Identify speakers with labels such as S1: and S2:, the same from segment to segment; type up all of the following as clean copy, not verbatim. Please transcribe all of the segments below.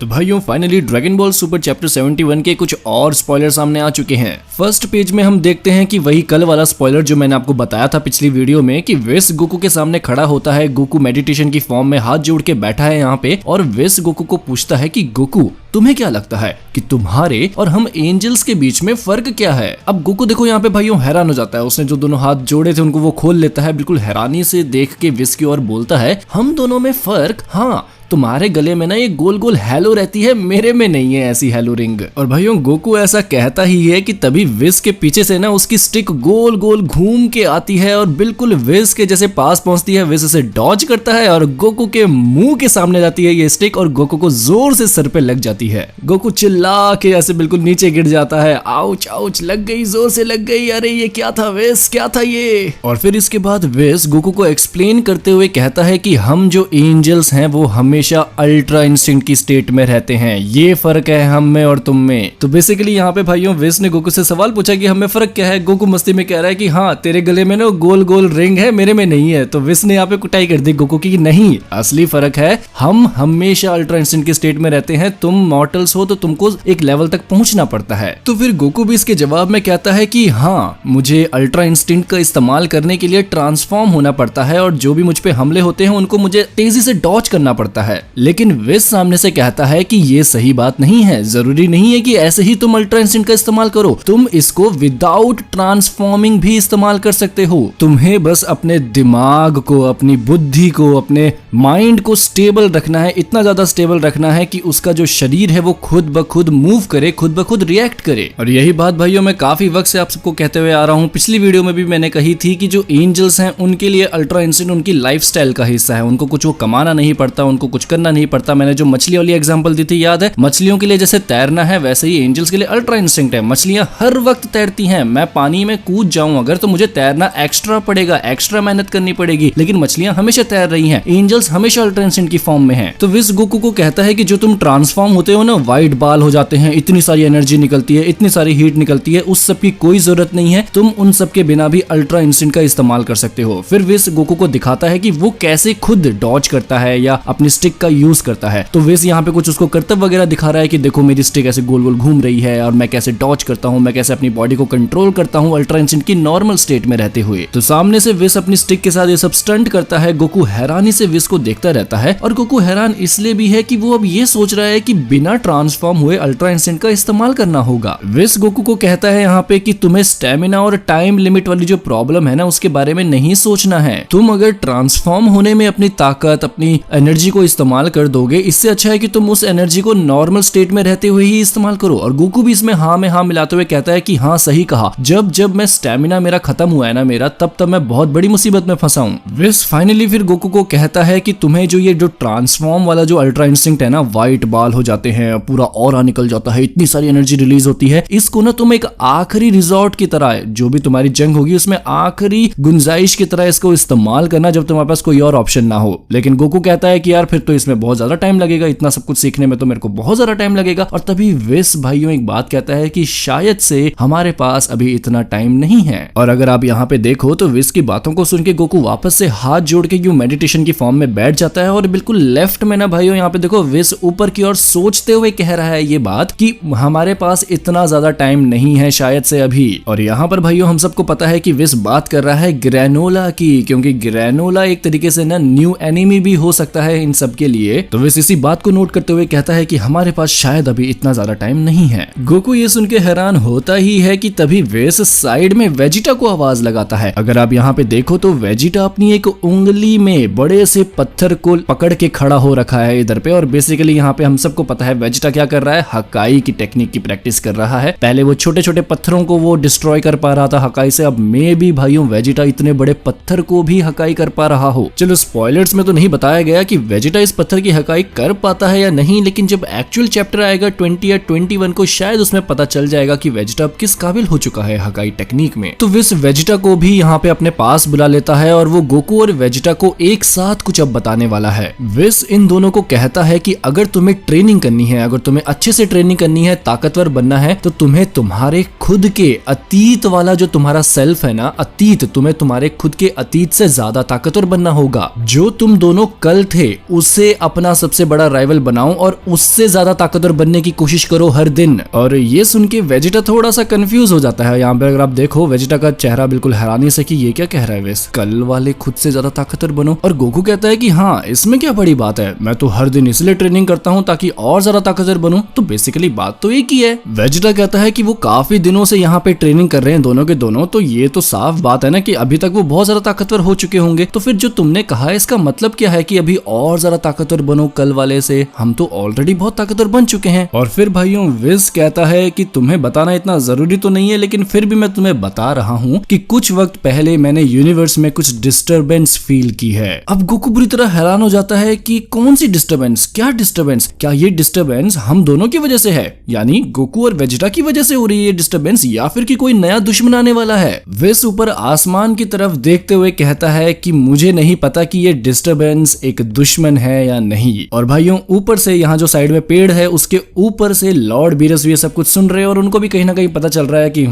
S1: तो भाइयों finally dragon ball super chapter 71 के कुछ और स्पॉइलर सामने आ चुके हैं। फर्स्ट पेज में हम देखते हैं कि वही कल वाला स्पॉइलर जो मैंने आपको बताया था पिछली वीडियो में कि विस गोकू के सामने खड़ा होता है। गोकू मेडिटेशन की फॉर्म में हाथ जोड़ के बैठा है यहाँ पे और विस गोकू को पूछता है कि गोकू तुम्हें क्या लगता है कि तुम्हारे और हम एंजल्स के बीच में फर्क क्या है। अब गोकू देखो यहाँ पे भाइयों हैरान हो जाता है। उसने जो दोनों हाथ जोड़े थे उनको वो खोल लेता है, बिल्कुल हैरानी से देख के विस की ओर बोलता है हम दोनों में फर्क, हाँ तुम्हारे गले में ना ये गोल गोल हैलो रहती है, मेरे में नहीं है ऐसी हैलो रिंग। और भाइयों गोकू ऐसा कहता ही है कि तभी विस के पीछे से ना उसकी स्टिक गोल गोल घूम के आती है और बिल्कुल विस के जैसे पास पहुंचती है। विस उसे डॉज करता है और गोकू के मुंह के सामने जाती है ये स्टिक और गोकू को जोर से सर पे लग जाती है। गोकू चिल्ला के ऐसे बिल्कुल नीचे गिर जाता है। आउच आउच लग गई, जोर से लग गई, अरे ये क्या था विस, क्या था ये। और फिर इसके बाद विस गोकू को एक्सप्लेन करते हुए कहता है कि हम जो एंजल्स हैं वो हमेशा अल्ट्रा इंस्टिंक्ट की स्टेट में रहते हैं, ये फर्क है हम में और तुम में। तो बेसिकली यहाँ पे भाइयों विस ने गोकू से सवाल पूछा कि हमें फर्क क्या है। गोकू मस्ती में कह रहा है कि हाँ तेरे गले में ना गोल गोल रिंग है, मेरे में नहीं है। तो विस ने यहाँ पे कुटाई कर दी गोकू की नहीं, असली फर्क है हम हमेशा अल्ट्रा इंस्टिंक्ट की स्टेट में रहते हैं, तुम मॉर्टल्स हो तो तुमको एक लेवल तक पहुंचना पड़ता है। तो फिर गोकू भी इसके जवाब में कहता है कि हाँ मुझे अल्ट्रा इंस्टिंक्ट का इस्तेमाल करने के लिए ट्रांसफॉर्म होना पड़ता है और जो भी मुझ पे हमले होते हैं उनको मुझे तेजी से डॉज करना पड़ता है। लेकिन विस सामने से कहता है कि ये सही बात नहीं है, जरूरी नहीं है कि ऐसे ही तुम अल्ट्रा इंस्टिंक्ट का इस्तेमाल करो, तुम इसको विदाउट ट्रांसफॉर्मिंग भी इस्तेमाल कर सकते हो। तुम्हें बस अपने दिमाग को, अपनी बुद्धि को, अपने माइंड को स्टेबल रखना है, इतना ज्यादा स्टेबल रखना है कि उसका जो शरीर है वो खुद ब खुद मूव करे, खुद ब खुद रिएक्ट करे। और यही बात भाइयों मैं काफी वक्त से आप सबको कहते हुए आ रहा हूँ। पिछली वीडियो में भी मैंने कही थी कि जो एंजल्स हैं उनके लिए अल्ट्रा इंस्टिंक्ट उनकी लाइफस्टाइल का हिस्सा है, उनको कुछ वो कमाना नहीं पड़ता, उनको कुछ करना नहीं पड़ता। मैंने जो मछली वाली एग्जांपल दी थी याद है, मछलियों के लिए जैसे तैरना है वैसे ही एंजल्स के लिए अल्ट्रा इंस्टिंक्ट है। मछलियां हर वक्त तैरती हैं, मैं पानी में कूद जाऊं अगर तो मुझे तैरना एक्स्ट्रा पड़ेगा, एक्स्ट्रा मेहनत करनी पड़ेगी, लेकिन मछलियां हमेशा तैर रही हैं। एंजल्स हमेशा अल्ट्रा इंस्टिंक्ट की फॉर्म में हैं। तो विस गोकू को कहता है कि जो तुम ट्रांसफॉर्म होते हो ना, व्हाइट बाल हो जाते हैं, इतनी सारी एनर्जी निकलती है, इतनी सारी हीट निकलती है, उस सब की कोई जरूरत नहीं है, तुम उन सब के बिना भी अल्ट्रा इंस्टिंक्ट का इस्तेमाल कर सकते हो। फिर विस गोकू को दिखाता है कि वो कैसे खुद डॉज करता है या अपनी स्टिक का यूज करता है। तो विस यहाँ पे कुछ उसको कर्तव्य वगैरह दिखा रहा है कि देखो मेरी स्टिक ऐसे गोल गोल घूम रही है और मैं कैसे डॉज करता हूँ, मैं कैसे अपनी बॉडी को कंट्रोल करता हूँ अल्ट्रा इंस्टिंक्ट की नॉर्मल स्टेट में रहते हुए। तो सामने से विस अपनी स्टिक के साथ ये सब स्टंट करता है। गोकू हैरानी से विस को देखता रहता है और गोकू हैरान इसलिए भी है कि वो अब ये सोच रहा है कि बिना ट्रांसफॉर्म हुए अल्ट्रा इंस्टिंक्ट का इस्तेमाल करना होगा। विस गोकू को कहता है यहाँ पे कि तुम्हें स्टेमिना और टाइम लिमिट वाली जो प्रॉब्लम है ना उसके बारे में नहीं सोचना है। तुम अगर ट्रांसफॉर्म होने में अपनी ताकत, अपनी एनर्जी को इस्तेमाल कर दोगे, इससे अच्छा है कि तुम उस एनर्जी को नॉर्मल स्टेट में रहते हुए ही इस्तेमाल करो। और गोकू भी इसमें हाँ में हाँ मिलाते हुए कहता है कि हाँ सही कहा, जब जब मैं स्टेमिना मेरा खत्म हुआ है ना मेरा, तब मैं बहुत बड़ी मुसीबत में फंसा हूँ। विस फाइनली फिर गोकू को कहता है कि तुम्हें जो ये जो ट्रांसफॉर्म वाला जो अल्ट्रा इंस्टिंक्ट है ना, व्हाइट बाल हो जाते हैं, पूरा ऑरा निकल जाता है, इतनी सारी एनर्जी रिलीज होती है, इसको ना तुम एक आखिरी रिजॉर्ट की तरह, जो भी तुम्हारी जंग होगी उसमें आखिरी गुंजाइश की तरह इसको इस्तेमाल करना जब तुम्हारे पास कोई और ऑप्शन ना हो। लेकिन गोकू कहता है कि यार फिर तो इसमें बहुत ज्यादा टाइम लगेगा, इतना सब कुछ सीखने में तो मेरे को बहुत ज्यादा टाइम लगेगा। और तभी विस भाइयों एक बात कहता है कि शायद से हमारे पास अभी इतना टाइम नहीं है। और अगर आप यहाँ पे देखो तो विस की बातों को सुन के गोकू वापस से हाथ जोड़ के यूं मेडिटेशन की फॉर्म में बैठ जाता है और बिल्कुल लेफ्ट में ना भाइयों यहाँ पे देखो विस ऊपर की ओर सोचते हुए कह रहा है ये बात कि हमारे पास इतना ज्यादा टाइम नहीं है शायद से अभी। और यहाँ पर भाइयों हम सबको पता है कि विस बात कर रहा है ग्रेनोला की, क्योंकि ग्रेनोला एक तरीके से ना न्यू एनिमी भी हो सकता है इन सब के लिए। तो विस इसी बात को नोट करते हुए कहता है कि हमारे पास शायद अभी इतना ज्यादा टाइम नहीं है। गोकू ये सुन के हैरान होता ही है कि तभी विस साइड में वेजिटा को आवाज लगाता है। अगर आप यहाँ पे देखो तो वेजिटा अपनी एक उंगली में बड़े से पत्थर को पकड़ के खड़ा हो रखा है इधर पे। और बेसिकली यहाँ पे हम सबको पता है वेजिटा क्या कर रहा है, हकाई की टेक्निक की प्रैक्टिस कर रहा है। पहले वो छोटे छोटे पत्थरों को वो डिस्ट्रॉय कर पा रहा था हकाई से, अब मे भी भाइयों वेजिटा इतने बड़े पत्थर को भी हकाई कर पा रहा हो। चलो स्पॉयलर्स में तो नहीं बताया गया कि वेजिटा इस पत्थर की हकाई कर पाता है या नहीं, लेकिन जब एक्चुअल चैप्टर आएगा 20 या 21 को शायद उसमें पता चल जाएगा कि वेजिटा अब किस काबिल हो चुका है हकाई टेक्निक में। तो विस वेजिटा को भी यहाँ पे अपने पास बुला लेता है और वो गोकू और वेजिटा को एक साथ कुछ अब बताने वाला है। विस इन दोनों को कहता है कि अगर तुम्हें ट्रेनिंग करनी है, अगर तुम्हें अच्छे से ट्रेनिंग करनी है, ताकतवर बनना है, तो तुम्हें तुम्हारे खुद के अतीत वाला जो तुम्हारा सेल्फ है ना, अतीत, तुम्हें तुम्हारे खुद के अतीत से ज्यादा ताकतवर बनना होगा। जो तुम दोनों कल थे उसे अपना सबसे बड़ा राइवल बनाओ और उससे ज्यादा ताकतवर बनने की कोशिश करो हर दिन। और ये सुन के वेजिटा थोड़ा सा कंफ्यूज हो जाता है। यहाँ पे अगर आप देखो वेजिटा का चेहरा बिल्कुल हैरानी से कि ये क्या कह रहा है वेस, कल वाले खुद से ज्यादा ताकतवर बनो। और गोकू कहता है कि हाँ इसमें क्या बड़ी बात है, मैं तो हर दिन इसलिए ट्रेनिंग करता हूँ ताकि और ज्यादा ताकतवर बनूं। तो बेसिकली बात तो एक ही है। वेजिटा कहता है कि वो काफी दिनों से यहाँ पे ट्रेनिंग कर रहे हैं दोनों के दोनों, तो ये तो साफ बात है ना कि अभी तक वो बहुत ज्यादा ताकतवर हो चुके होंगे। तो फिर जो तुमने कहा है इसका मतलब क्या है कि अभी और ज्यादा ताकतवर बनो कल वाले से, हम तो ऑलरेडी बहुत ताकतवर बन चुके हैं। और फिर भाइयों विज कहता है कि तुम्हें बताना इतना जरूरी तो नहीं है, लेकिन फिर भी मैं तुम्हें बता रहा हूँ कि कुछ वक्त पहले मैंने यूनिवर्स में कुछ डिस्टरबेंस फील की है। अब गोकू बुरी तरह हैरान हो जाता है कि कौन सी डिस्टरबेंस, क्या डिस्टरबेंस, क्या ये डिस्टरबेंस हम दोनों की वजह से है, यानी गोकू और वेजिटा की वजह से हो रही है डिस्टरबेंस, या फिर कि कोई नया दुश्मन आने वाला है। विस ऊपर आसमान की तरफ देखते हुए कहता है कि मुझे नहीं पता कि ये डिस्टरबेंस एक दुश्मन है या नहीं। और भाइयों ऊपर से यहाँ जो साइड में पेड़ है उसके ऊपर से लॉर्ड बीरस भी सब कुछ सुन रहे हैं और उनको भी कहीं ना कहीं पता चल रहा है कि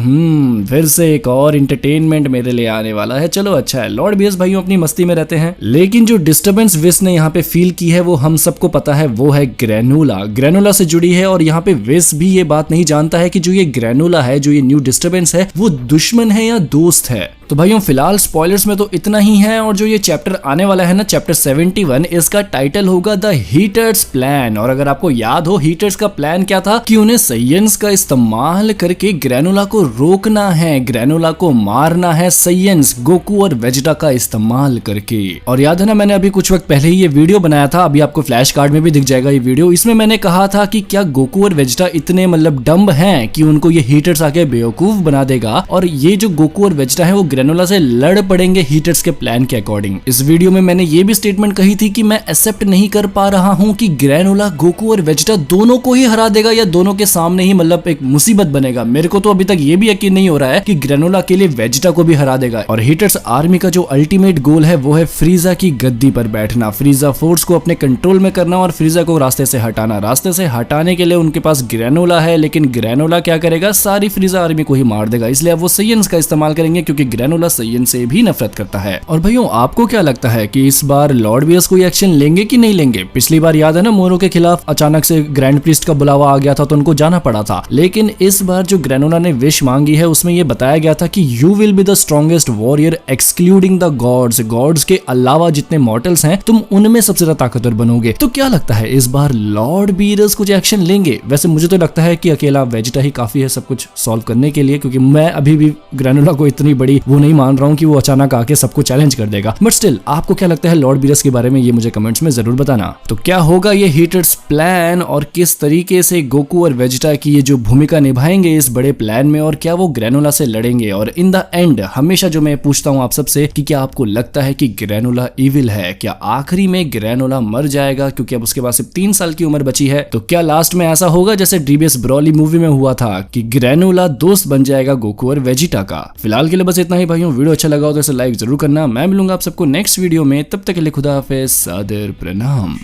S1: फिर से एक और इंटरटेनमेंट मेरे लिए आने वाला है। चलो अच्छा है, लॉर्ड बीरस भाइयों अपनी मस्ती में रहते हैं। लेकिन जो डिस्टरबेंस विस ने यहाँ पे फील की है वो हम सबको पता है, वो है ग्रेनुला। ग्रेनुला से जुड़ी है और यहाँ पे विस भी ये बात नहीं जानता है कि जो ये ग्रेनुला है, जो ये न्यू डिस्टरबेंस है, वो दुश्मन है या दोस्त है। तो भाइयों फिलहाल स्पॉयलर्स में तो इतना ही है। और जो ये चैप्टर आने वाला है ना, चैप्टर 71, इसका टाइटल होगा द हीटर्स प्लान। और अगर आपको याद हो हीटर्स का प्लान क्या था कि उन्हें साइंस का इस्तेमाल करके ग्रेनुला को रोकना है, ग्रेनुला को मारना है, साइंस गोकू और वेजिटा का इस्तेमाल करके। और याद है ना मैंने अभी कुछ वक्त पहले ही ये वीडियो बनाया था, अभी आपको फ्लैश कार्ड में भी दिख जाएगा ये वीडियो। इसमें मैंने कहा था कि क्या गोकू और वेजिटा इतने मतलब डम्ब हैं कि उनको ये हीटर्स आके बेवकूफ बना देगा और ये जो गोकू और वेजिटा है वो ग्रेनुला से लड़ पड़ेंगे हीटर्स के प्लान के अकॉर्डिंग। इस वीडियो में मैंने ये भी स्टेटमेंट कही थी कि मैं एक्सेप्ट नहीं कर पा रहा हूं कि ग्रेनुला गोकू और वेजिटा दोनों को ही हरा देगा या दोनों के सामने ही मतलब एक मुसीबत बनेगा। मेरे को तो अभी तक ये भी यकीन नहीं हो रहा है कि ग्रेनुला के लिए वेजिटा को भी हरा देगा। और हीटर्स आर्मी का जो अल्टीमेट गोल है वो है फ्रीजा की गद्दी पर बैठना, फ्रीजा फोर्स को अपने कंट्रोल में करना और फ्रीजा को रास्ते से हटाना। रास्ते से हटाने के लिए उनके पास ग्रेनुला है, लेकिन ग्रेनुला क्या करेगा, सारी फ्रीजा आर्मी को ही मार देगा। इसलिए अब वो साइंस का इस्तेमाल करेंगे क्योंकि ग्रेनुला साइंस से भी नफरत करता है। और भाइयों आपको क्या लगता है कि इस बार लॉर्ड बीरस कोई एक्शन लेंगे कि नहीं लेंगे? पिछली बार याद है ना मोरो के खिलाफ अचानक से ग्रैंड प्रीस्ट का बुलावा आ गया था तो उनको जाना पड़ा था। लेकिन इस बार जो ग्रेनुला ने विश मांगी है उसमें ये बताया गया था कि you will be the strongest warrior excluding the gods, gods के अलावा जितने मॉर्टल्स हैं तुम उनमें सबसे ज्यादा ताकतवर बनोगे। तो क्या लगता है इस बार लॉर्ड बीरस कुछ एक्शन लेंगे? वैसे मुझे तो लगता है कि अकेला वेजिटा ही काफी है सब कुछ सॉल्व करने के लिए, क्योंकि मैं अभी भी ग्रेनुला को इतनी बड़ी वो नहीं मान रहा हूँ कि वो अचानक आके सबको चैलेंज कर देगा। बट स्टिल आपको क्या लगता है लॉर्ड बीरस के बारे में, ये मुझे कमेंट्स में जरूर बताना। तो क्या होगा ये हीटर्स प्लान और किस तरीके से गोकू और वेजिटा की ये जो भूमिका निभाएंगे इस बड़े प्लान में, और क्या वो ग्रेनुला से लड़ेंगे? और इन द एंड हमेशा जो मैं पूछता हूँ आप सबसे कि क्या आपको लगता है कि ग्रेनुला इविल है? क्या आखिरी में ग्रेनुला मर जाएगा क्योंकि अब उसके पास सिर्फ 3 साल की उम्र बची है? तो क्या लास्ट में ऐसा होगा जैसे डीबीएस ब्रॉली मूवी में हुआ था कि ग्रेनुला दोस्त बन जाएगा गोकू और वेजिटा का? फिलहाल के लिए बस इतना ही भाइयों। वीडियो अच्छा लगा हो तो इसे लाइक जरूर करना। मैं मिलूंगा आप सबको नेक्स्ट वीडियो में, तब तक के लिए खुदा हाफिज़, सादर प्रणाम।